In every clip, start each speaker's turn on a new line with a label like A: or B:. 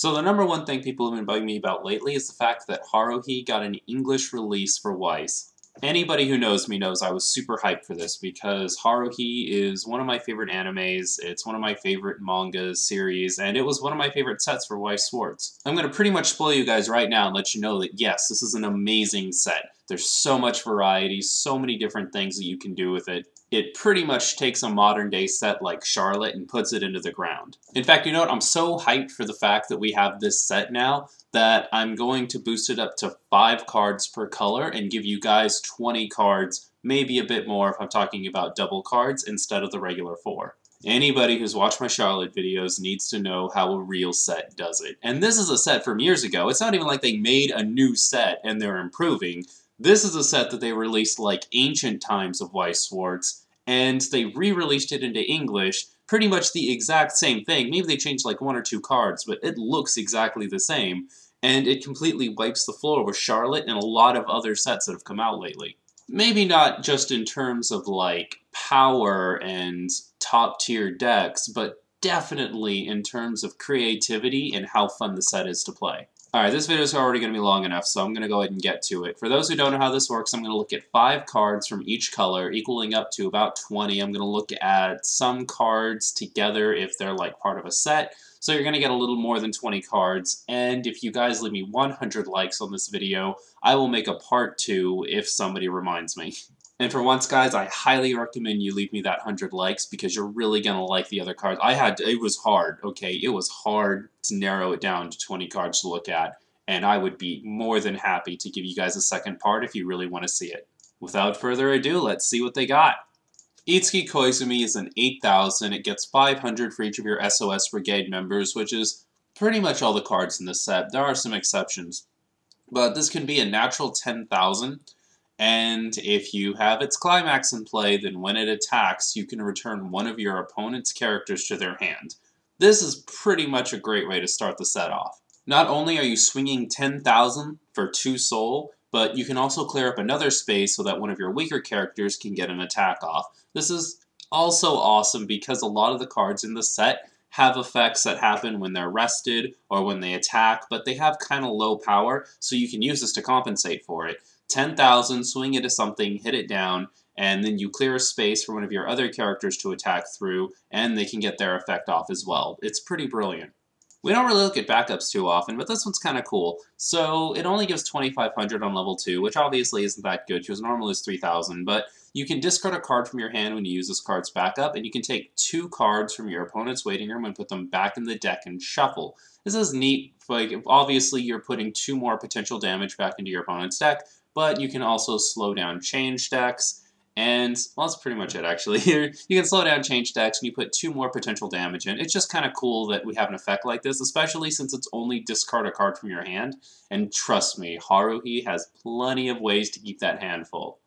A: So the number one thing people have been bugging me about lately is the fact that Haruhi got an English release for Weiss. Anybody who knows me knows I was super hyped for this because Haruhi is one of my favorite animes, it's one of my favorite manga series, and it was one of my favorite sets for Weiss Schwarz. I'm going to pretty much spoil you guys right now and let you know that yes, this is an amazing set. There's so much variety, so many different things that you can do with it. It pretty much takes a modern day set like Charlotte and puts it into the ground. In fact, you know what? I'm so hyped for the fact that we have this set now that I'm going to boost it up to 5 cards per color and give you guys 20 cards, maybe a bit more if I'm talking about double cards instead of the regular 4. Anybody who's watched my Charlotte videos needs to know how a real set does it. And this is a set from years ago. It's not even like they made a new set and they're improving. This is a set that they released like ancient times of Weiss Schwarz, and they re-released it into English, pretty much the exact same thing. Maybe they changed like 1 or 2 cards, but it looks exactly the same, and it completely wipes the floor with Charlotte and a lot of other sets that have come out lately. Maybe not just in terms of like power and top-tier decks, but definitely in terms of creativity and how fun the set is to play. Alright, this video is already going to be long enough, so I'm going to go ahead and get to it. For those who don't know how this works, I'm going to look at 5 cards from each color, equaling up to about 20. I'm going to look at some cards together if they're like part of a set, so you're going to get a little more than 20 cards, and if you guys leave me 100 likes on this video, I will make a part 2 if somebody reminds me. And for once, guys, I highly recommend you leave me that 100 likes because you're really going to like the other cards. It was hard, okay? It was hard to narrow it down to 20 cards to look at, and I would be more than happy to give you guys a second part if you really want to see it. Without further ado, let's see what they got. Itsuki Koizumi is an 8,000. It gets 500 for each of your SOS Brigade members, which is pretty much all the cards in this set. There are some exceptions. But this can be a natural 10,000. And if you have its climax in play, then when it attacks, you can return one of your opponent's characters to their hand. This is pretty much a great way to start the set off. Not only are you swinging 10,000 for 2 soul, but you can also clear up another space so that one of your weaker characters can get an attack off. This is also awesome because a lot of the cards in the set have effects that happen when they're rested or when they attack, but they have kind of low power, so you can use this to compensate for it. 10,000, swing into something, hit it down, and then you clear a space for one of your other characters to attack through, and they can get their effect off as well. It's pretty brilliant. We don't really look at backups too often, but this one's kind of cool. So it only gives 2,500 on level 2, which obviously isn't that good because normal is 3,000, but you can discard a card from your hand when you use this card's backup, and you can take 2 cards from your opponent's waiting room and put them back in the deck and shuffle. This is neat. Like, obviously, you're putting 2 more potential damage back into your opponent's deck, but you can also slow down change decks, and, well, that's pretty much it, actually. You can slow down change decks, and you put 2 more potential damage in. It's just kind of cool that we have an effect like this, especially since it's only discard a card from your hand, and trust me, Haruhi has plenty of ways to keep that hand full.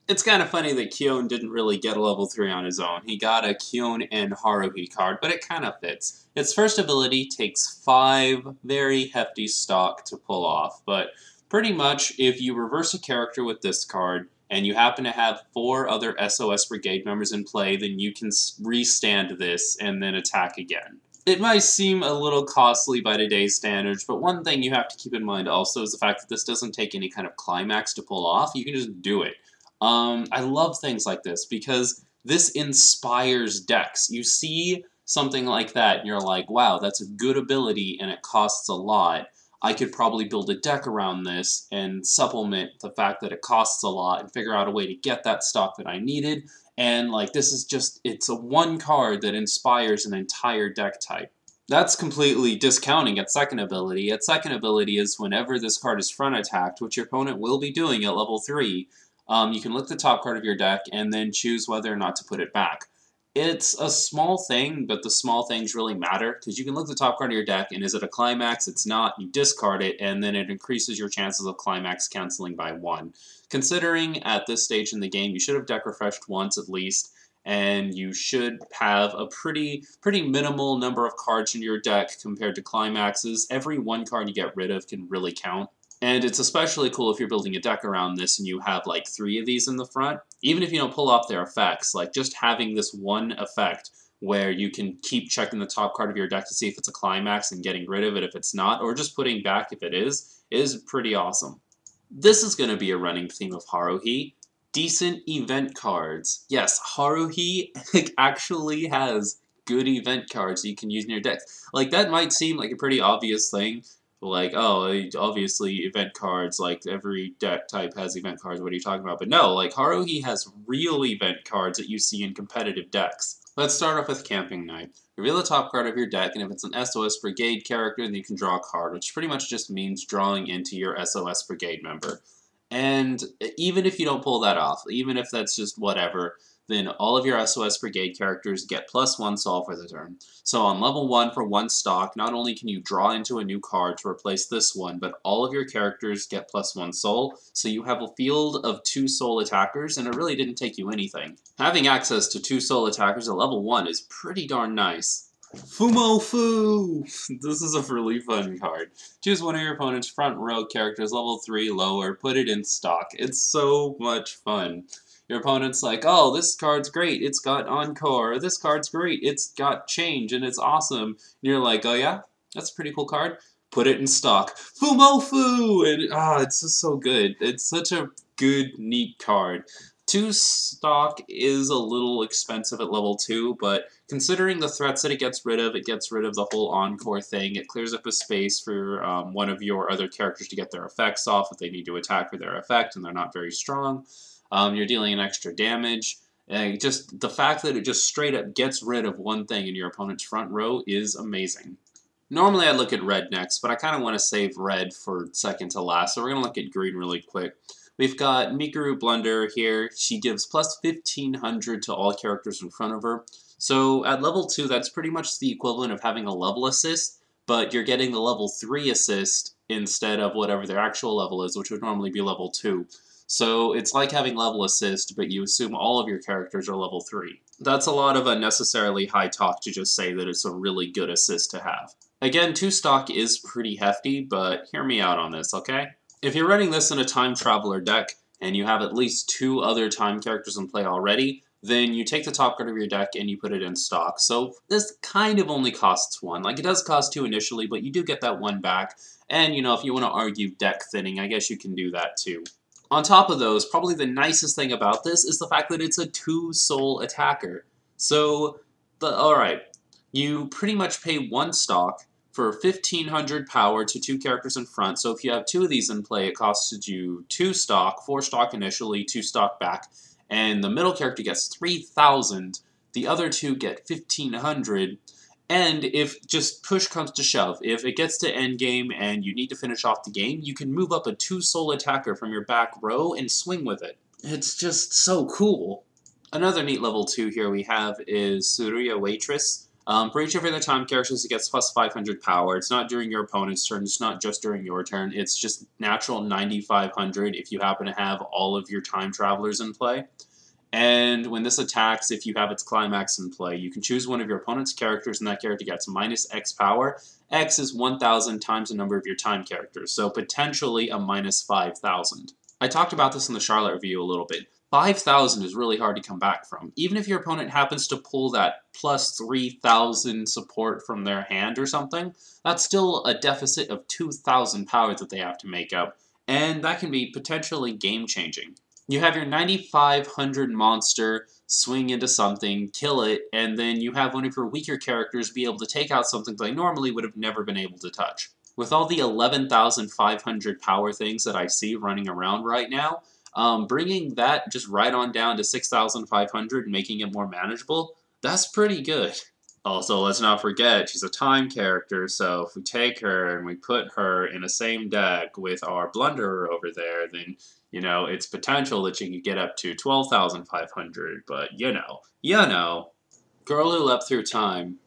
A: It's kind of funny that Kyon didn't really get a level 3 on his own. He got a Kyon and Haruhi card, but it kind of fits. Its first ability takes 5 very hefty stock to pull off, but pretty much, if you reverse a character with this card, and you happen to have 4 other SOS Brigade members in play, then you can restand this and then attack again. It might seem a little costly by today's standards, but one thing you have to keep in mind also is the fact that this doesn't take any kind of climax to pull off. You can just do it. I love things like this because this inspires decks. You see something like that and you're like, wow, that's a good ability and it costs a lot. I could probably build a deck around this and supplement the fact that it costs a lot and figure out a way to get that stock that I needed. And like, this is just, it's a 1 card that inspires an entire deck type. That's completely discounting its second ability. Its second ability is whenever this card is front attacked, which your opponent will be doing at level 3, you can look the top card of your deck and then choose whether or not to put it back. It's a small thing, but the small things really matter, because you can look at the top card of your deck, and is it a climax? It's not. You discard it, and then it increases your chances of climax canceling by 1. Considering at this stage in the game, you should have deck refreshed once at least, and you should have a pretty minimal number of cards in your deck compared to climaxes. Every 1 card you get rid of can really count. And it's especially cool if you're building a deck around this and you have like 3 of these in the front. Even if you don't pull off their effects, like just having this one effect where you can keep checking the top card of your deck to see if it's a climax and getting rid of it if it's not, or just putting back if it is pretty awesome. This is going to be a running theme of Haruhi. Decent event cards. Yes, Haruhi actually has good event cards that you can use in your deck. Like, that might seem like a pretty obvious thing. Like, oh, obviously event cards, like every deck type has event cards, what are you talking about? But no, like, Haruhi has real event cards that you see in competitive decks. Let's start off with Camping Night. Reveal the top card of your deck, and if it's an SOS Brigade character, then you can draw a card, which pretty much just means drawing into your SOS Brigade member. And even if you don't pull that off, even if that's just whatever, then all of your SOS Brigade characters get +1 Sol for the turn. So on level 1 for 1 stock, not only can you draw into a new card to replace this one, but all of your characters get +1 Sol, so you have a field of 2 Sol attackers, and it really didn't take you anything. Having access to 2 Sol attackers at level 1 is pretty darn nice. Fumo Fu! This is a really fun card. Choose one of your opponent's front row characters, level 3 lower, put it in stock. It's so much fun. Your opponent's like, oh, this card's great, it's got Encore, this card's great, it's got Change, and it's awesome. And you're like, oh yeah? That's a pretty cool card. Put it in stock. Fumofu! And it's just so good. It's such a good, neat card. 2 stock is a little expensive at level 2, but considering the threats that it gets rid of the whole Encore thing, it clears up a space for one of your other characters to get their effects off if they need to attack for their effect and they're not very strong. You're dealing an extra damage. Just the fact that it just straight up gets rid of one thing in your opponent's front row is amazing. Normally I'd look at red next, but I kind of want to save red for second to last, so we're going to look at green really quick. We've got Mikuru Blunder here. She gives plus 1500 to all characters in front of her. So at level 2, that's pretty much the equivalent of having a level assist, but you're getting the level 3 assist instead of whatever their actual level is, which would normally be level 2. So it's like having level assist, but you assume all of your characters are level 3. That's a lot of unnecessarily high talk to just say that it's a really good assist to have. Again, 2 stock is pretty hefty, but hear me out on this, okay? If you're running this in a Time Traveler deck, and you have at least 2 other time characters in play already, then you take the top card of your deck and you put it in stock. So this kind of only costs 1. Like, it does cost 2 initially, but you do get that 1 back. And, you know, if you want to argue deck thinning, I guess you can do that too. On top of those, probably the nicest thing about this is the fact that it's a 2 Sol attacker. So, alright, you pretty much pay 1 stock for 1500 power to 2 characters in front. So if you have 2 of these in play, it costs you 2 stock, 4 stock initially, 2 stock back, and the middle character gets 3000, the other 2 get 1500, and if just push comes to shove, if it gets to endgame and you need to finish off the game, you can move up a 2 Sol attacker from your back row and swing with it. It's just so cool. Another neat level 2 here we have is Tsuruya Waitress. For each of your other time characters, it gets plus 500 power. It's not during your opponent's turn, it's not just during your turn, it's just natural 9500 if you happen to have all of your time travelers in play. And when this attacks, if you have its climax in play, you can choose one of your opponent's characters and that character gets minus X power. X is 1000 times the number of your time characters, so potentially a minus 5000. I talked about this in the Charlotte review a little bit. 5,000 is really hard to come back from. Even if your opponent happens to pull that plus 3,000 support from their hand or something, that's still a deficit of 2,000 power that they have to make up, and that can be potentially game-changing. You have your 9,500 monster swing into something, kill it, and then you have one of your weaker characters be able to take out something they normally would have never been able to touch. With all the 11,500 power things that I see running around right now, bringing that just right on down to 6,500 and making it more manageable, that's pretty good. Also, let's not forget, she's a time character, so if we take her and we put her in the same deck with our Blunderer over there, then, you know, it's potential that she could get up to 12,500, but, you know. Girl Who Leapt Through Time,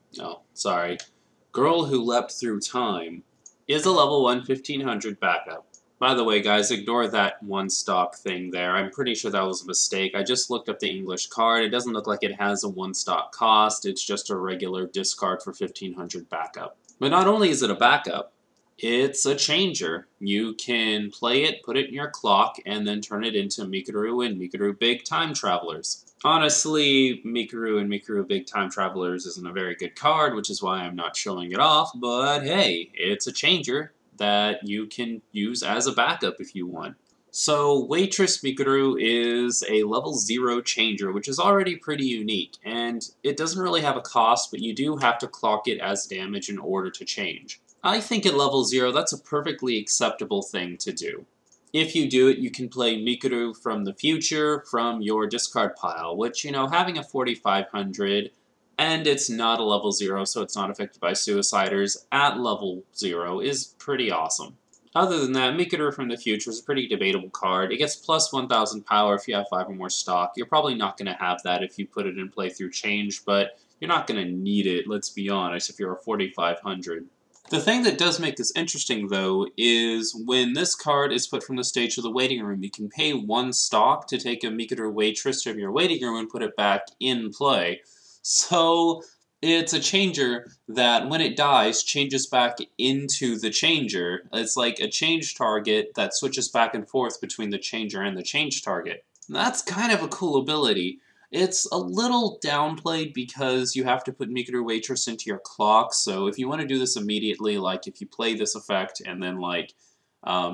A: Girl Who Leapt Through Time is a level 1 1500 backup. By the way, guys, ignore that 1 stock thing there. I'm pretty sure that was a mistake. I just looked up the English card. It doesn't look like it has a 1 stock cost. It's just a regular discard for 1500 backup. But not only is it a backup, it's a changer. You can play it, put it in your clock, and then turn it into Mikuru and Mikuru Big Time Travelers. Honestly, Mikuru and Mikuru Big Time Travelers isn't a very good card, which is why I'm not showing it off, but hey, it's a changer that you can use as a backup if you want. So, Waitress Mikuru is a level 0 changer, which is already pretty unique, and it doesn't really have a cost, but you do have to clock it as damage in order to change. I think at level 0, that's a perfectly acceptable thing to do. If you do it, you can play Mikuru from the future from your discard pile, which, you know, having a 4500, and it's not a level 0, so it's not affected by Suiciders at level 0, is pretty awesome. Other than that, Mikuru from the future is a pretty debatable card. It gets plus 1000 power if you have 5 or more stock. You're probably not going to have that if you put it in play through change, but you're not going to need it, let's be honest, if you're a 4500. The thing that does make this interesting, though, is when this card is put from the stage to the waiting room, you can pay 1 stock to take a Mikuru Waitress from your waiting room and put it back in play. So it's a changer that, when it dies, changes back into the changer. It's like a change target that switches back and forth between the changer and the change target. And that's kind of a cool ability. It's a little downplayed because you have to put Mikuru Waitress into your clock, so if you want to do this immediately, like if you play this effect and then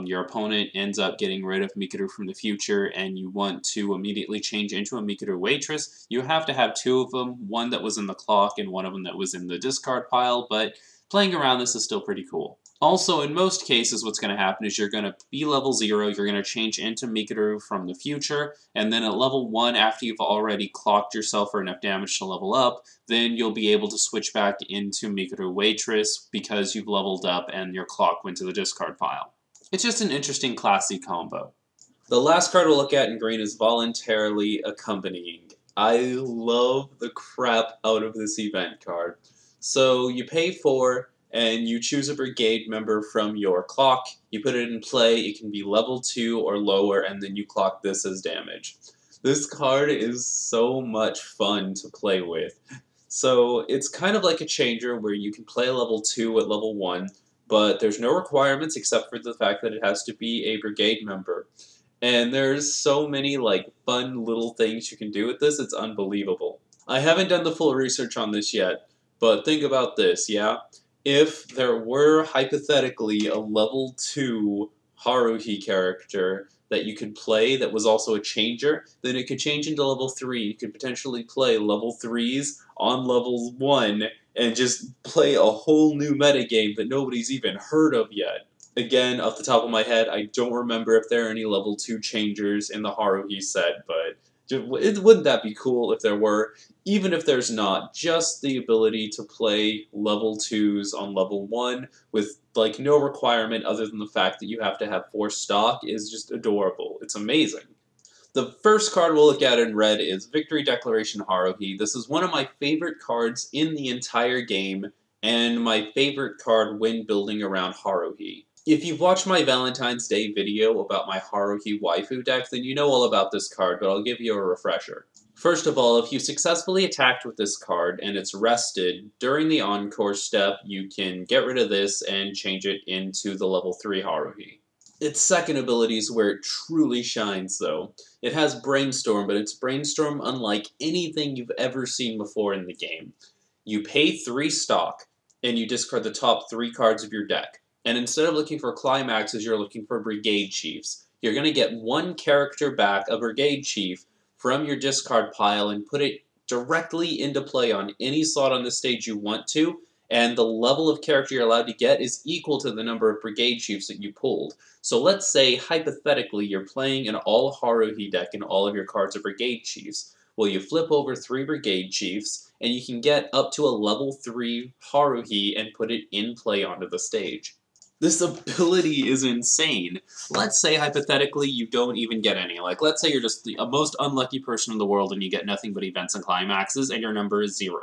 A: your opponent ends up getting rid of Mikuru from the future and you want to immediately change into a Mikuru Waitress, you have to have 2 of them, one that was in the clock and one of them that was in the discard pile, but playing around this is still pretty cool. Also, in most cases, what's going to happen is you're going to be level 0, you're going to change into Mikuru from the future, and then at level 1, after you've already clocked yourself for enough damage to level up, then you'll be able to switch back into Mikuru Waitress because you've leveled up and your clock went to the discard pile. It's just an interesting classy combo. The last card we'll look at in green is Voluntarily Accompanying. I love the crap out of this event card. So you pay 4, and you choose a brigade member from your clock, you put it in play, it can be level 2 or lower, and then you clock this as damage. This card is so much fun to play with. So it's kind of like a changer where you can play level 2 at level 1, but there's no requirements except for the fact that it has to be a brigade member. And there's so many fun little things you can do with this, it's unbelievable. I haven't done the full research on this yet, but think about this, yeah? If there were, hypothetically, a level 2 Haruhi character that you could play that was also a changer, then it could change into level 3. You could potentially play level 3s on level 1 and just play a whole new metagame that nobody's even heard of yet. Again, off the top of my head, I don't remember if there are any level 2 changers in the Haruhi set, but wouldn't that be cool if there were? Even if there's not, just the ability to play level 2s on level 1 with no requirement other than the fact that you have to have 4 stock is just adorable. It's amazing. The first card we'll look at in red is Victory Declaration Haruhi. This is one of my favorite cards in the entire game, and my favorite card when building around Haruhi. If you've watched my Valentine's Day video about my Haruhi waifu deck, then you know all about this card, but I'll give you a refresher. First of all, if you successfully attacked with this card and it's rested, during the Encore step, you can get rid of this and change it into the level 3 Haruhi. Its second ability is where it truly shines, though. It has Brainstorm, but it's Brainstorm unlike anything you've ever seen before in the game. You pay 3 stock, and you discard the top 3 cards of your deck. And instead of looking for climaxes, you're looking for brigade chiefs. You're going to get 1 character back, a brigade chief, from your discard pile and put it directly into play on any slot on the stage you want to, and the level of character you're allowed to get is equal to the number of brigade chiefs that you pulled. So let's say, hypothetically, you're playing an all Haruhi deck and all of your cards are brigade chiefs. Well, you flip over 3 brigade chiefs, and you can get up to a level 3 Haruhi and put it in play onto the stage. This ability is insane. Let's say, hypothetically, you don't even get any. Let's say you're just the most unlucky person in the world and you get nothing but events and climaxes and your number is 0.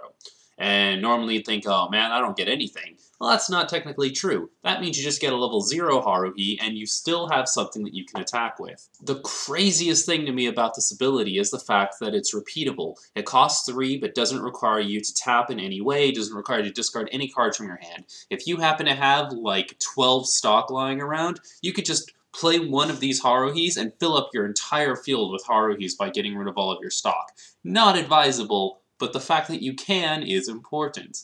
A: And normally you'd think, oh man, I don't get anything. Well, that's not technically true. That means you just get a level 0 Haruhi, and you still have something that you can attack with. The craziest thing to me about this ability is the fact that it's repeatable. It costs 3, but doesn't require you to tap in any way, doesn't require you to discard any cards from your hand. If you happen to have, 12 stock lying around, you could just Play one of these Haruhis and fill up your entire field with Haruhis by getting rid of all of your stock. Not advisable, but the fact that you can is important.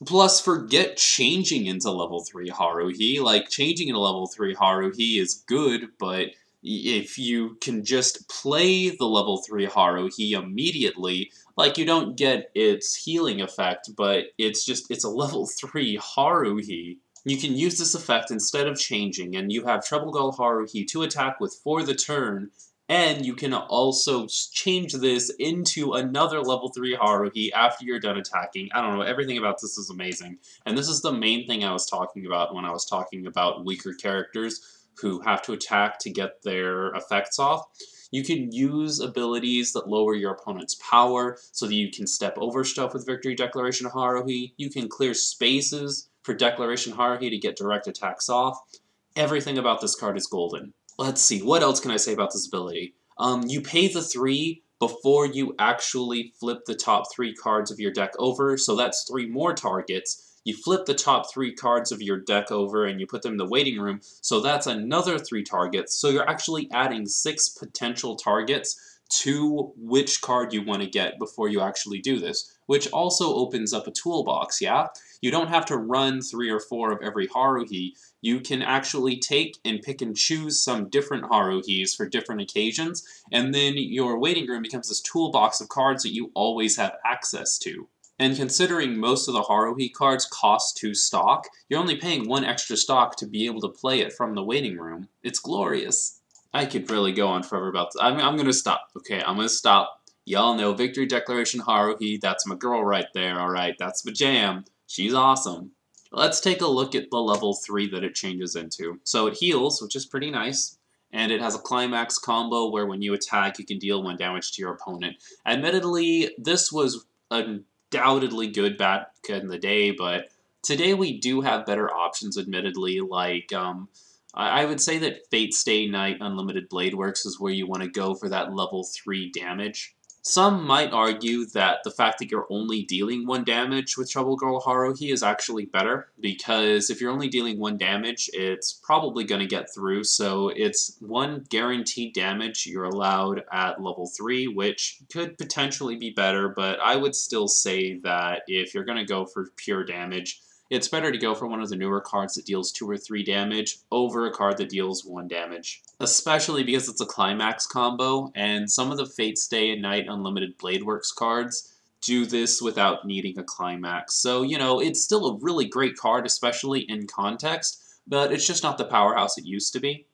A: Plus, forget changing into level 3 Haruhi. Like, changing into level 3 Haruhi is good, but if you can just play the level 3 Haruhi immediately, like, you don't get its healing effect, but it's a level 3 Haruhi. You can use this effect instead of changing, and you have Treble Gull Haruhi to attack with for the turn, and you can also change this into another level 3 Haruhi after you're done attacking. I don't know, everything about this is amazing. And this is the main thing I was talking about when I was talking about weaker characters who have to attack to get their effects off. You can use abilities that lower your opponent's power so that you can step over stuff with Victory Declaration Haruhi. You can clear spaces for Declaration Haruhi to get direct attacks off. Everything about this card is golden. Let's see, what else can I say about this ability? You pay the 3 before you actually flip the top 3 cards of your deck over, so that's 3 more targets. You flip the top 3 cards of your deck over and you put them in the waiting room, so that's another 3 targets. So you're actually adding 6 potential targets to which card you want to get before you actually do this, which also opens up a toolbox, yeah? You don't have to run 3 or 4 of every Haruhi. You can actually take and pick and choose some different Haruhis for different occasions, and then your waiting room becomes this toolbox of cards that you always have access to. And considering most of the Haruhi cards cost 2 stock, you're only paying 1 extra stock to be able to play it from the waiting room. It's glorious. I could really go on forever about this. I'm going to stop, okay? I'm going to stop. Y'all know Victory Declaration Haruhi, that's my girl right there, alright? That's my jam. She's awesome. Let's take a look at the level 3 that it changes into. So it heals, which is pretty nice, and it has a climax combo where when you attack, you can deal 1 damage to your opponent. Admittedly, this was undoubtedly good back in the day, but today we do have better options, admittedly, like, I would say that Fate Stay Night Unlimited Blade Works is where you want to go for that level 3 damage. Some might argue that the fact that you're only dealing 1 damage with Trouble Girl Haruhi is actually better, because if you're only dealing 1 damage, it's probably going to get through, so it's 1 guaranteed damage you're allowed at level 3, which could potentially be better, but I would still say that if you're going to go for pure damage, it's better to go for one of the newer cards that deals 2 or 3 damage over a card that deals 1 damage. Especially because it's a climax combo, and some of the Fate Stay and Night Unlimited Blade Works cards do this without needing a climax. So, you know, it's still a really great card, especially in context, but it's just not the powerhouse it used to be.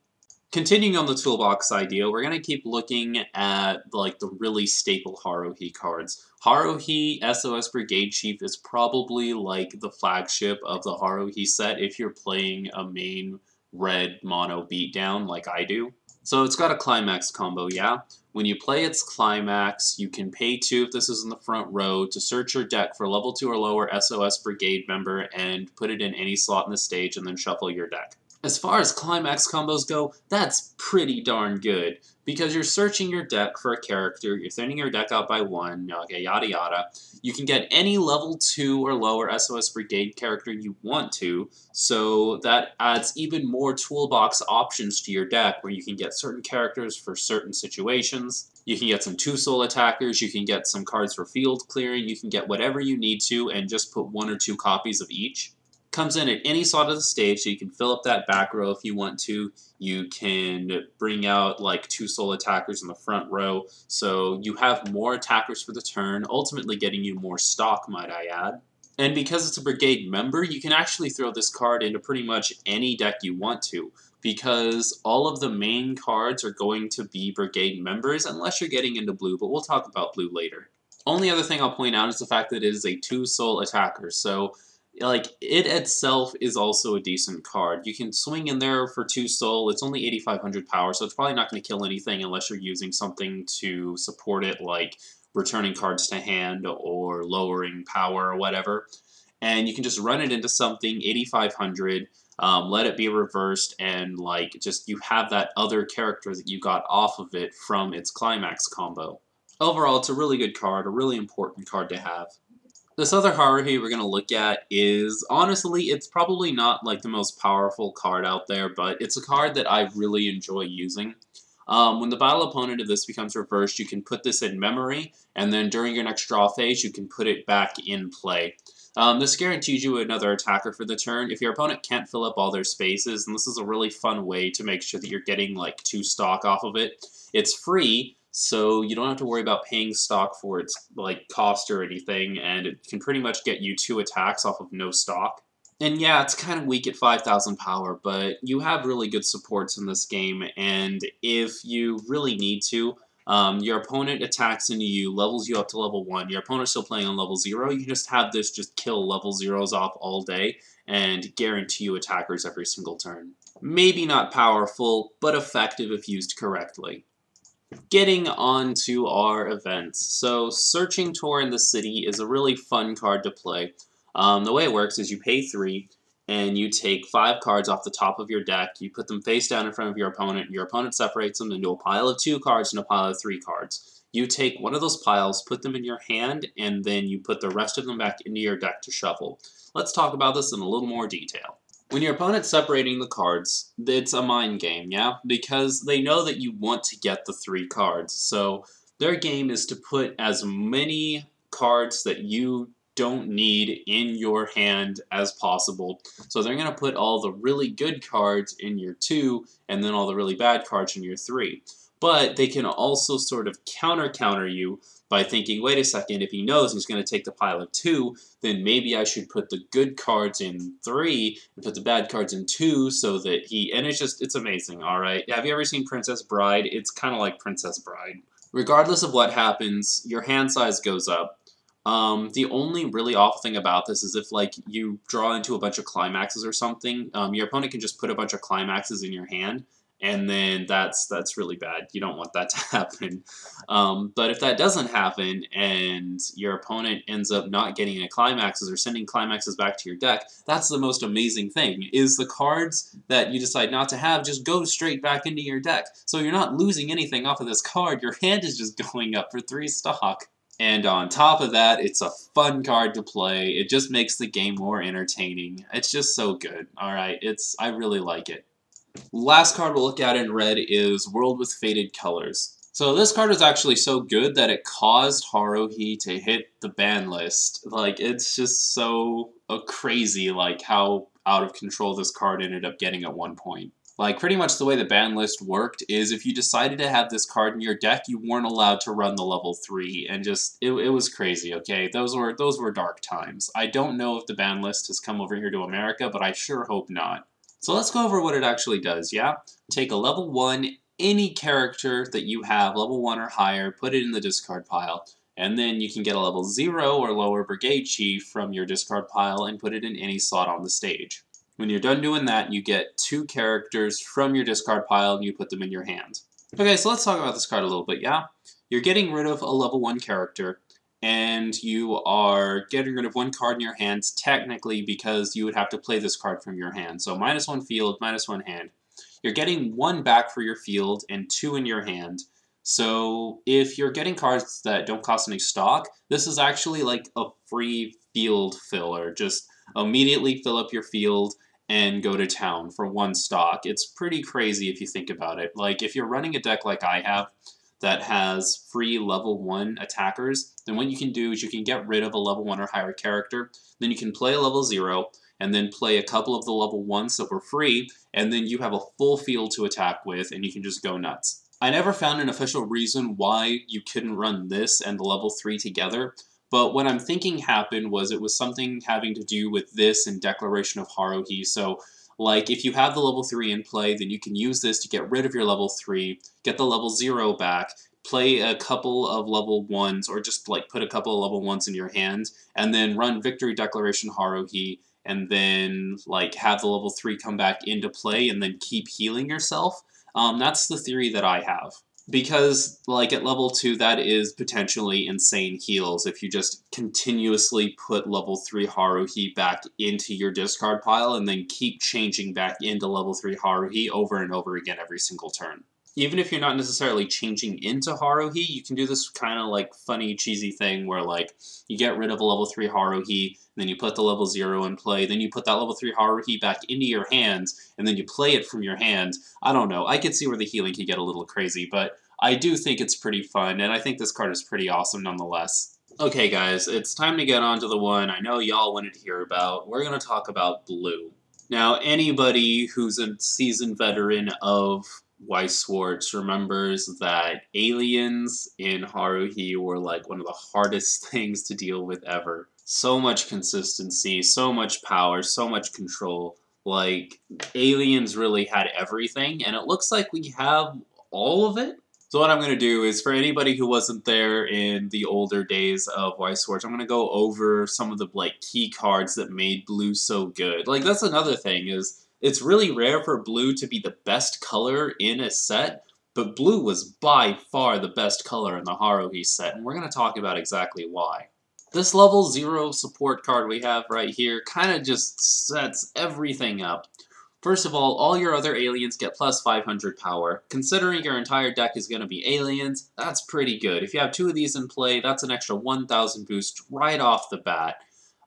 A: Continuing on the toolbox idea, we're going to keep looking at like the really staple Haruhi cards. Haruhi SOS Brigade Chief is probably like the flagship of the Haruhi set if you're playing a main red mono beatdown like I do. So it's got a climax combo, yeah? When you play its climax, you can pay 2 if this is in the front row to search your deck for level 2 or lower SOS Brigade member and put it in any slot in the stage and then shuffle your deck. As far as climax combos go, that's pretty darn good, because you're searching your deck for a character, you're thinning your deck out by 1, okay, yada yada. You can get any level 2 or lower SOS Brigade character you want to, so that adds even more toolbox options to your deck, where you can get certain characters for certain situations. You can get some 2-soul attackers, you can get some cards for field clearing, you can get whatever you need to and just put 1 or 2 copies of each. Comes in at any slot of the stage, so you can fill up that back row if you want to. You can bring out like 2-soul attackers in the front row, so you have more attackers for the turn, ultimately getting you more stock, might I add. And because it's a brigade member, you can actually throw this card into pretty much any deck you want to, because all of the main cards are going to be brigade members, unless you're getting into blue, but we'll talk about blue later. Only other thing I'll point out is the fact that it is a 2-soul attacker, so like, it itself is also a decent card. You can swing in there for 2 soul, it's only 8,500 power, so it's probably not going to kill anything unless you're using something to support it, like returning cards to hand or lowering power or whatever. And you can just run it into something, 8,500, let it be reversed, and like, just you have that other character that you got off of it from its climax combo. Overall, it's a really good card, a really important card to have. This other Haruhi we're going to look at is, honestly, it's probably not like the most powerful card out there, but it's a card that I really enjoy using. When the battle opponent of this becomes reversed, you can put this in memory, and then during your next draw phase, you can put it back in play. This guarantees you another attacker for the turn. If your opponent can't fill up all their spaces, and this is a really fun way to make sure that you're getting like 2 stock off of it. It's free, so you don't have to worry about paying stock for its like cost or anything, and it can pretty much get you 2 attacks off of no stock. And yeah, it's kind of weak at 5,000 power, but you have really good supports in this game, and if you really need to, your opponent attacks into you, levels you up to level 1, your opponent's still playing on level 0, you can just have this just kill level 0s off all day, and guarantee you attackers every single turn. Maybe not powerful, but effective if used correctly. Getting on to our events. So, Searching Tour in the City is a really fun card to play. The way it works is you pay 3, and you take 5 cards off the top of your deck, you put them face down in front of your opponent separates them into a pile of 2 cards and a pile of 3 cards. You take one of those piles, put them in your hand, and then you put the rest of them back into your deck to shuffle. Let's talk about this in a little more detail. When your opponent's separating the cards, it's a mind game, yeah? Because they know that you want to get the 3 cards, so their game is to put as many cards that you don't need in your hand as possible. So they're going to put all the really good cards in your 2 and then all the really bad cards in your 3. But they can also sort of counter you by thinking, wait a second, if he knows he's going to take the pile of 2, then maybe I should put the good cards in 3 and put the bad cards in 2 so that and it's amazing, alright? Have you ever seen Princess Bride? It's kind of like Princess Bride. Regardless of what happens, your hand size goes up. The only really awful thing about this is if, like, you draw into a bunch of climaxes or something, your opponent can just put a bunch of climaxes in your hand, and then that's really bad. You don't want that to happen. But if that doesn't happen, and your opponent ends up not getting any climaxes or sending climaxes back to your deck, that's the most amazing thing, is the cards that you decide not to have just go straight back into your deck. So you're not losing anything off of this card, your hand is just going up for 3 stock. And on top of that, it's a fun card to play. It just makes the game more entertaining. It's just so good. Alright, I really like it. Last card we'll look at in red is World with Faded Colors. So this card is actually so good that it caused Haruhi to hit the ban list. Like, it's just so crazy, like, how out of control this card ended up getting at one point. Like, pretty much the way the ban list worked is if you decided to have this card in your deck, you weren't allowed to run the level 3, and just, it was crazy, okay? Those were dark times. I don't know if the ban list has come over here to America, but I sure hope not. So let's go over what it actually does, yeah? Take a level 1, any character that you have, level 1 or higher, put it in the discard pile, and then you can get a level 0 or lower Brigade Chief from your discard pile and put it in any slot on the stage. When you're done doing that, you get 2 characters from your discard pile and you put them in your hand. Okay, so let's talk about this card a little bit, yeah? You're getting rid of a level 1 character, and you are getting rid of 1 card in your hands, technically, because you would have to play this card from your hand. So -1 field, -1 hand. You're getting 1 back for your field and 2 in your hand. So if you're getting cards that don't cost any stock, this is actually like a free field filler. Just immediately fill up your field and go to town for 1 stock. It's pretty crazy if you think about it. Like, if you're running a deck like I have that has free level 1 attackers, then what you can do is you can get rid of a level 1 or higher character, then you can play a level 0, and then play a couple of the level 1s that were free, and then you have a full field to attack with, and you can just go nuts. I never found an official reason why you couldn't run this and the level 3 together, but what I'm thinking happened was it was something having to do with this and Declaration of Haruhi. So, like, if you have the level 3 in play, then you can use this to get rid of your level 3, get the level 0 back, play a couple of level 1s, or just, like, put a couple of level 1s in your hand, and then run Victory Declaration Haruhi, and then, like, have the level 3 come back into play, and then keep healing yourself. That's the theory that I have. Because, like, at level 2, that is potentially insane heals if you just continuously put level 3 Haruhi back into your discard pile and then keep changing back into level 3 Haruhi over and over again every single turn. even if you're not necessarily changing into Haruhi, you can do this kind of like funny, cheesy thing where like you get rid of a level 3 Haruhi, then you put the level 0 in play, then you put that level 3 Haruhi back into your hands, and then you play it from your hand. I don't know. I could see where the healing could get a little crazy, but I do think it's pretty fun, and I think this card is pretty awesome nonetheless. Okay, guys, it's time to get on to the one I know y'all wanted to hear about. We're going to talk about Blue. Now, anybody who's a seasoned veteran of Weiss Schwarz remembers that aliens in Haruhi were like one of the hardest things to deal with ever. So much consistency, so much power, so much control. Like, aliens really had everything, and it looks like we have all of it. So what I'm going to do is, for anybody who wasn't there in the older days of Weiss Schwarz, I'm going to go over some of the like key cards that made Blue so good. Like, that's another thing, is it's really rare for Blue to be the best color in a set, but Blue was by far the best color in the Haruhi set, and we're going to talk about exactly why. This level 0 support card we have right here kind of just sets everything up. First of all your other aliens get plus 500 power. Considering your entire deck is going to be aliens, that's pretty good. If you have 2 of these in play, that's an extra 1000 boost right off the bat.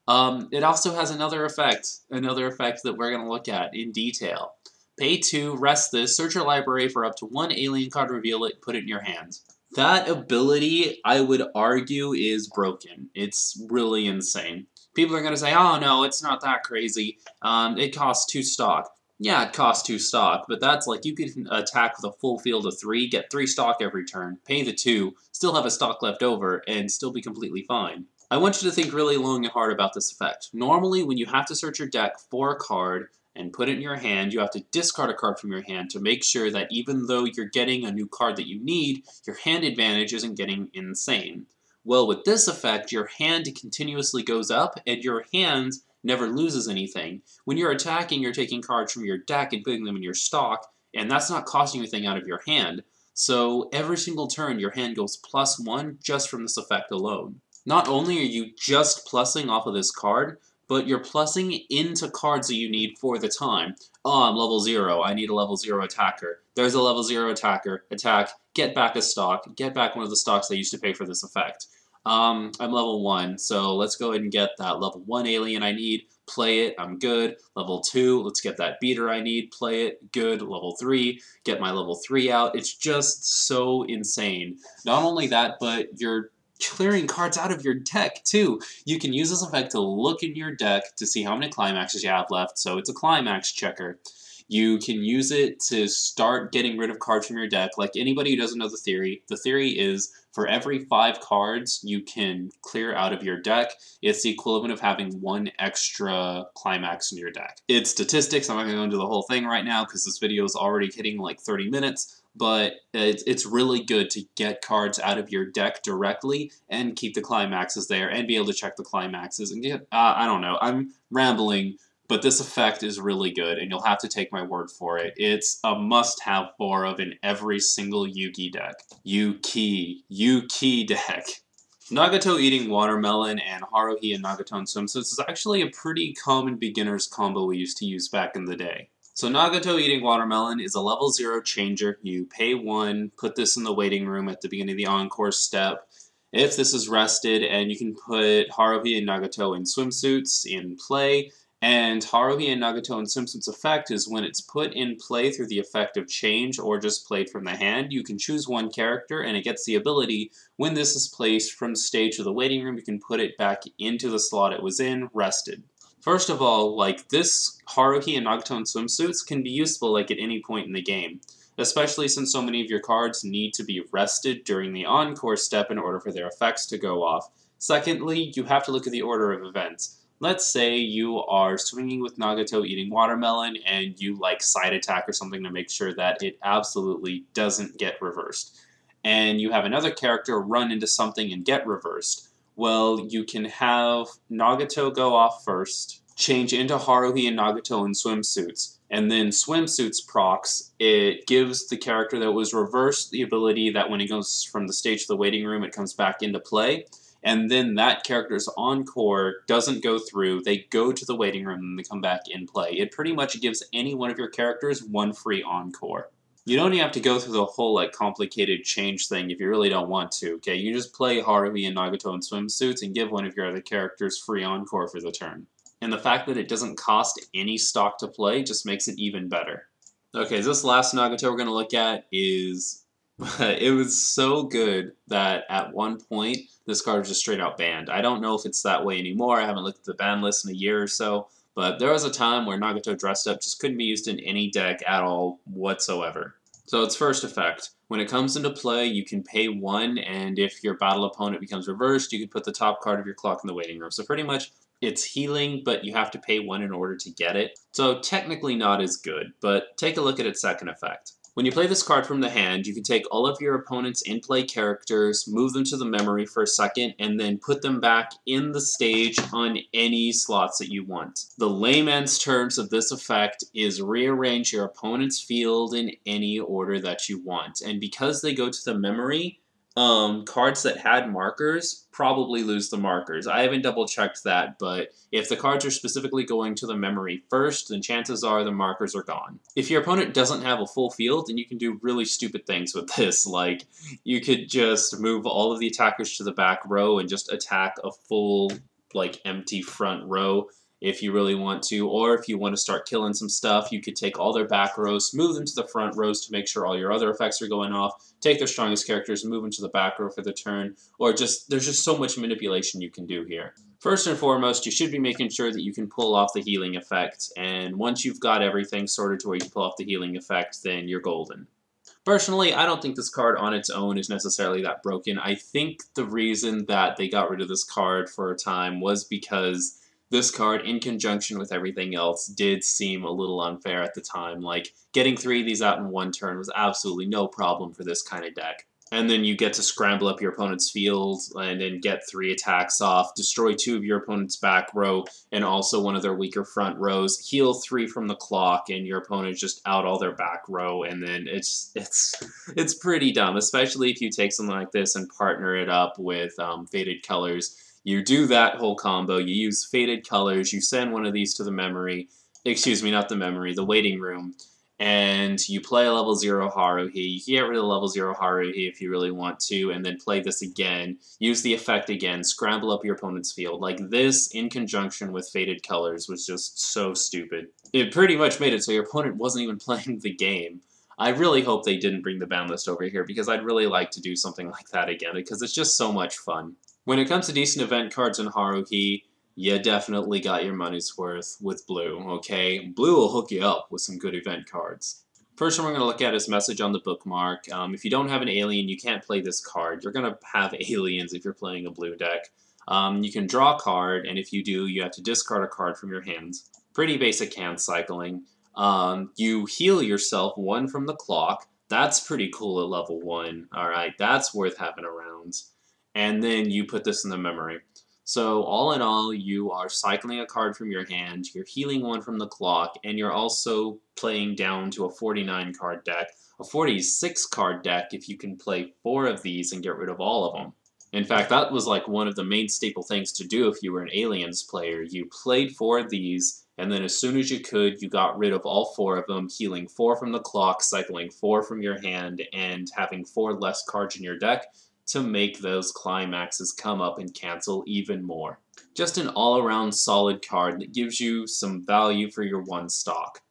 A: It also has another effect that we're going to look at in detail. Pay 2, rest this, search your library for up to 1 alien card, reveal it, put it in your hand. That ability, I would argue, is broken. It's really insane. People are going to say, oh no, it's not that crazy. It costs 2 stock. Yeah, it costs 2 stock, but that's like you can attack with a full field of 3, get 3 stock every turn, pay the 2, still have a stock left over, and still be completely fine. I want you to think really long and hard about this effect. Normally, when you have to search your deck for a card and put it in your hand, you have to discard a card from your hand to make sure that even though you're getting a new card that you need, your hand advantage isn't getting insane. Well, with this effect, your hand continuously goes up, and your hand never loses anything. When you're attacking, you're taking cards from your deck and putting them in your stock, and that's not costing anything out of your hand. So every single turn, your hand goes +1 just from this effect alone. Not only are you just plussing off of this card, but you're plussing into cards that you need for the time. Oh, I'm level 0, I need a level 0 attacker. There's a level 0 attacker, attack, get back a stock, get back one of the stocks I used to pay for this effect. I'm level 1, so let's go ahead and get that level 1 alien I need, play it, I'm good. Level 2, let's get that beater I need, play it, good. Level 3, get my level 3 out. It's just so insane. Not only that, but you're clearing cards out of your deck, too. You can use this effect to look in your deck to see how many climaxes you have left, so it's a climax checker. You can use it to start getting rid of cards from your deck. Like anybody who doesn't know the theory is for every 5 cards you can clear out of your deck, it's the equivalent of having 1 extra climax in your deck. It's statistics, I'm not going to go into the whole thing right now because this video is already hitting like 30 minutes, but it's really good to get cards out of your deck directly and keep the climaxes there and be able to check the climaxes and get, I don't know, I'm rambling. But this effect is really good, and you'll have to take my word for it. It's a must-have 4 of in every single Yugi deck. Yuki deck. Nagato eating watermelon and Haruhi and Nagato in swimsuits is actually a pretty common beginner's combo we used to use back in the day. So Nagato eating watermelon is a level 0 changer. You pay 1, put this in the waiting room at the beginning of the encore step. If this is rested, and you can put Haruhi and Nagato in swimsuits in play, and Haruhi and Nagato in swimsuits effect is when it's put in play through the effect of change or just played from the hand, you can choose 1 character and it gets the ability, when this is placed from stage to the waiting room, you can put it back into the slot it was in, rested. First of all, like this Haruhi and Nagato in swimsuits can be useful like at any point in the game, especially since so many of your cards need to be rested during the encore step in order for their effects to go off. Secondly, you have to look at the order of events. Let's say you are swinging with Nagato eating watermelon and you like side attack or something to make sure that it absolutely doesn't get reversed. And you have another character run into something and get reversed. Well, you can have Nagato go off first, change into Haruhi and Nagato in swimsuits, and then swimsuits procs, it gives the character that was reversed the ability that when it goes from the stage to the waiting room, it comes back into play. And then that character's encore doesn't go through, they go to the waiting room and they come back in play. It pretty much gives any one of your characters 1 free encore. You don't even have to go through the whole like complicated change thing if you really don't want to, okay? You just play Haruhi and Nagato in swimsuits and give one of your other characters free encore for the turn. And the fact that it doesn't cost any stock to play just makes it even better. Okay, this last Nagato we're going to look at is... it was so good that at one point, this card was just straight out banned. I don't know if it's that way anymore. I haven't looked at the ban list in a year or so. But there was a time where Nagato dressed up just couldn't be used in any deck at all whatsoever. So its first effect. When it comes into play, you can pay 1, and if your battle opponent becomes reversed, you can put the top card of your clock in the waiting room. So pretty much, it's healing, but you have to pay 1 in order to get it. So technically not as good, but take a look at its second effect. When you play this card from the hand, you can take all of your opponent's in-play characters, move them to the memory for a second, and then put them back in the stage on any slots that you want. The layman's terms of this effect is rearrange your opponent's field in any order that you want. And because they go to the memory, cards that had markers probably lose the markers. I haven't double checked that, but if the cards are specifically going to the memory first, then chances are the markers are gone. If your opponent doesn't have a full field, then you can do really stupid things with this. Like, you could just move all of the attackers to the back row and just attack a full, like, empty front row if you really want to, or if you want to start killing some stuff, you could take all their back rows, move them to the front rows to make sure all your other effects are going off, take their strongest characters, move them to the back row for the turn, or just, there's just so much manipulation you can do here. First and foremost, you should be making sure that you can pull off the healing effect, and once you've got everything sorted to where you can pull off the healing effect, then you're golden. Personally, I don't think this card on its own is necessarily that broken. I think the reason that they got rid of this card for a time was because this card, in conjunction with everything else, did seem a little unfair at the time. Like, getting 3 of these out in one turn was absolutely no problem for this kind of deck. And then you get to scramble up your opponent's field and then get 3 attacks off, destroy 2 of your opponent's back row and also one of their weaker front rows, heal 3 from the clock, and your opponent just out all their back row, and then it's pretty dumb, especially if you take something like this and partner it up with Faded Colors. You do that whole combo, you use Faded Colors, you send one of these to the memory, excuse me, not the memory, the waiting room, and you play a level 0 Haruhi. You can get rid of the level 0 Haruhi if you really want to, and then play this again, use the effect again, scramble up your opponent's field. Like, this, in conjunction with Faded Colors, was just so stupid. It pretty much made it so your opponent wasn't even playing the game. I really hope they didn't bring the ban list over here, because I'd really like to do something like that again, because it's just so much fun. When it comes to decent event cards in Haruhi, you definitely got your money's worth with Blue, okay? Blue will hook you up with some good event cards. First one we're going to look at is Message on the Bookmark. If you don't have an alien, you can't play this card. You're going to have aliens if you're playing a blue deck. You can draw a card, and if you do, you have to discard a card from your hands. Pretty basic hand cycling. You heal yourself 1 from the clock. That's pretty cool at level 1. Alright, that's worth having around. And then you put this in the memory. So all in all, you are cycling a card from your hand, you're healing 1 from the clock, and you're also playing down to a 49 card deck. A 46 card deck if you can play 4 of these and get rid of all of them. In fact, that was like one of the main staple things to do if you were an Aliens player. You played 4 of these, and then as soon as you could, you got rid of all 4 of them, healing 4 from the clock, cycling 4 from your hand, and having 4 less cards in your deck to make those climaxes come up and cancel even more. Just an all-around solid card that gives you some value for your 1 stock.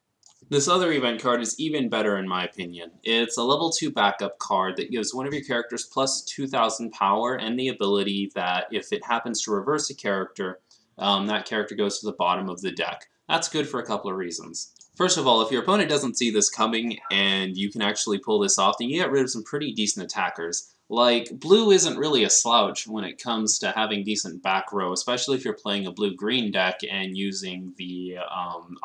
A: This other event card is even better in my opinion. It's a level 2 backup card that gives one of your characters plus 2,000 power and the ability that if it happens to reverse a character, that character goes to the bottom of the deck. That's good for a couple of reasons. First of all, if your opponent doesn't see this coming and you can actually pull this off, then you get rid of some pretty decent attackers. Like, blue isn't really a slouch when it comes to having decent back row, especially if you're playing a blue-green deck and using the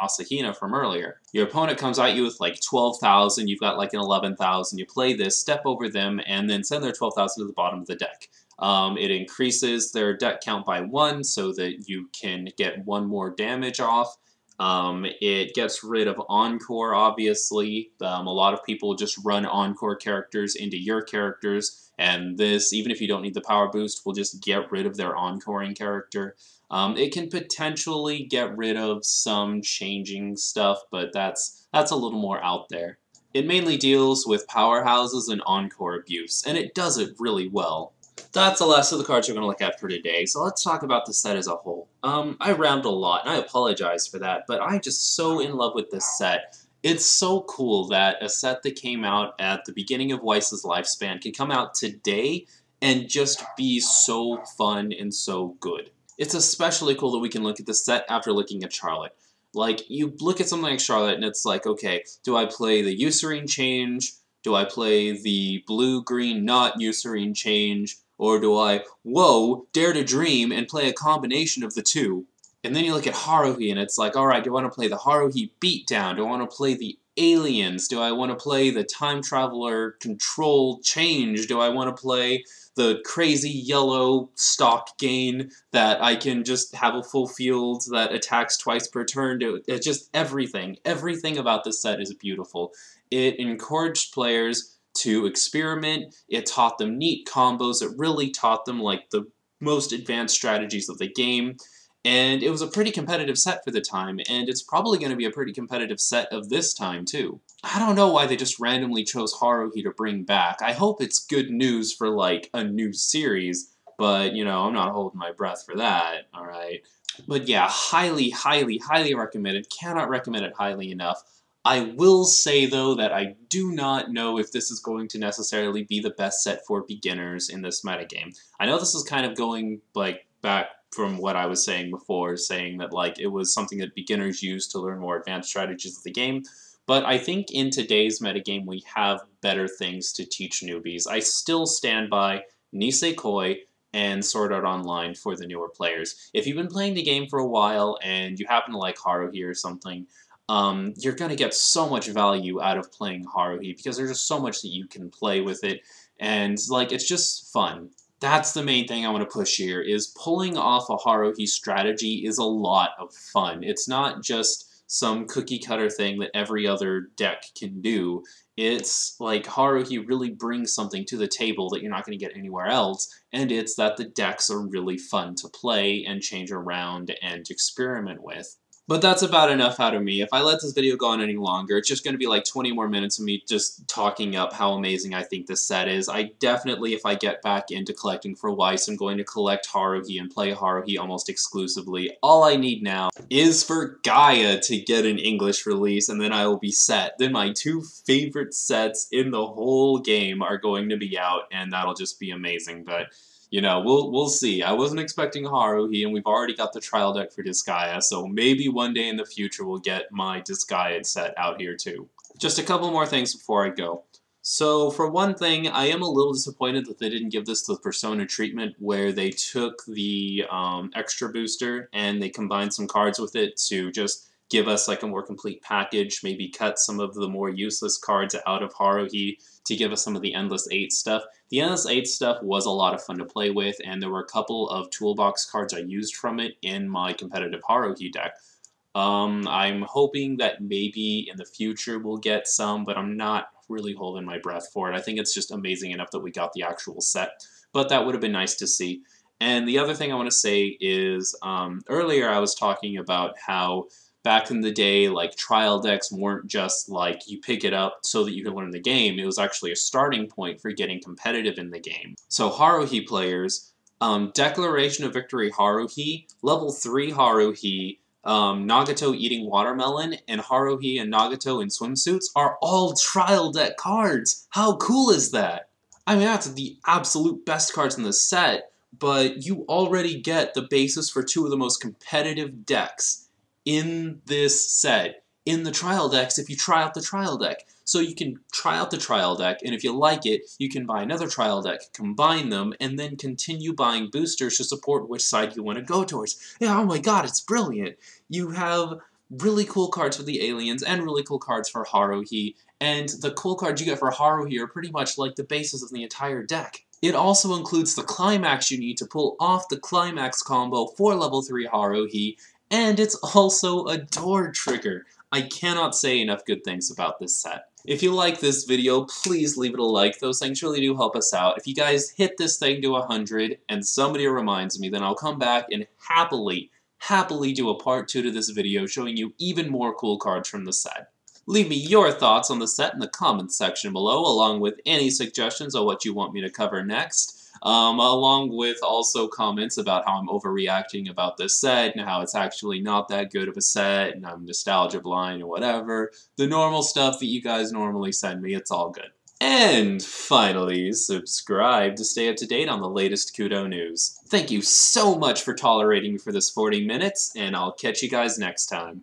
A: Asahina from earlier. Your opponent comes at you with like 12,000, you've got like an 11,000, you play this, step over them, and then send their 12,000 to the bottom of the deck. It increases their deck count by 1 so that you can get 1 more damage off. It gets rid of Encore, obviously. A lot of people just run Encore characters into your characters, and this, even if you don't need the power boost, will just get rid of their Encoring character. It can potentially get rid of some changing stuff, but that's a little more out there. It mainly deals with powerhouses and encore abuse, and it does it really well. That's the last of the cards we're going to look at for today, so let's talk about the set as a whole. I rambled a lot, and I apologize for that, but I'm just so in love with this set. It's so cool that a set that came out at the beginning of Weiss's lifespan can come out today and just be so fun and so good. It's especially cool that we can look at this set after looking at Charlotte. Like, you look at something like Charlotte and it's like, okay, do I play the Eucerine change? Do I play the blue-green not Eucerine change? Or do I, whoa, dare to dream and play a combination of the two? And then you look at Haruhi and it's like, alright, do I want to play the Haruhi beatdown? Do I want to play the aliens? Do I want to play the time traveler control change? Do I want to play the crazy yellow stock gain that I can just have a full field that attacks twice per turn? It's just everything. Everything about this set is beautiful. It encouraged players to experiment. It taught them neat combos. It really taught them like the most advanced strategies of the game. And it was a pretty competitive set for the time, and it's probably going to be a pretty competitive set of this time, too. I don't know why they just randomly chose Haruhi to bring back. I hope it's good news for, like, a new series, but, you know, I'm not holding my breath for that, alright? But yeah, highly, highly, highly recommended. Cannot recommend it highly enough. I will say, though, that I do not know if this is going to necessarily be the best set for beginners in this metagame. I know this is kind of going, like, back from what I was saying before, saying that like it was something that beginners use to learn more advanced strategies of the game, but I think in today's metagame we have better things to teach newbies. I still stand by Nisekoi and Sword Art Online for the newer players. If you've been playing the game for a while and you happen to like Haruhi or something, you're going to get so much value out of playing Haruhi because there's just so much that you can play with it, and like it's just fun. That's the main thing I want to push here, is pulling off a Haruhi strategy is a lot of fun. It's not just some cookie-cutter thing that every other deck can do. It's like Haruhi really brings something to the table that you're not going to get anywhere else, and it's that the decks are really fun to play and change around and experiment with. But that's about enough out of me. If I let this video go on any longer, it's just going to be like 20 more minutes of me just talking up how amazing I think this set is. I definitely, if I get back into collecting for Weiss, I'm going to collect Haruhi and play Haruhi almost exclusively. All I need now is for Gaia to get an English release, and then I will be set. Then my two favorite sets in the whole game are going to be out, and that'll just be amazing. But you know, we'll see. I wasn't expecting Haruhi, and we've already got the trial deck for Disgaea, so maybe one day in the future we'll get my Disgaea set out here too. Just a couple more things before I go. So, for one thing, I am a little disappointed that they didn't give this the Persona treatment, where they took the extra booster and they combined some cards with it to just give us like a more complete package, maybe cut some of the more useless cards out of Haruhi to give us some of the Endless 8 stuff. The Endless 8 stuff was a lot of fun to play with, and there were a couple of toolbox cards I used from it in my competitive Haruhi deck. I'm hoping that maybe in the future we'll get some, but I'm not really holding my breath for it. I think it's just amazing enough that we got the actual set, but that would have been nice to see. And the other thing I want to say is, earlier I was talking about how back in the day, like, trial decks weren't just like you pick it up so that you can learn the game. It was actually a starting point for getting competitive in the game. So Haruhi players, Declaration of Victory Haruhi, level 3 Haruhi, Nagato eating watermelon, and Haruhi and Nagato in swimsuits are all trial deck cards! How cool is that? I mean, that's the absolute best cards in the set, but you already get the basis for two of the most competitive decks in this set, in the trial decks, if you try out the trial deck. So you can try out the trial deck, and if you like it, you can buy another trial deck, combine them, and then continue buying boosters to support which side you want to go towards. Yeah, oh my god, it's brilliant! You have really cool cards for the aliens, and really cool cards for Haruhi, and the cool cards you get for Haruhi are pretty much like the basis of the entire deck. It also includes the climax you need to pull off the climax combo for level 3 Haruhi, and it's also a door trigger. I cannot say enough good things about this set. If you like this video, please leave it a like. Those things really do help us out. If you guys hit this thing to 100 and somebody reminds me, then I'll come back and happily do a part 2 to this video showing you even more cool cards from the set. Leave me your thoughts on the set in the comments section below, along with any suggestions on what you want me to cover next. Along with also comments about how I'm overreacting about this set and how it's actually not that good of a set and I'm nostalgia blind or whatever. The normal stuff that you guys normally send me, it's all good. And finally, subscribe to stay up to date on the latest Kudou news. Thank you so much for tolerating me for this 40 minutes, and I'll catch you guys next time.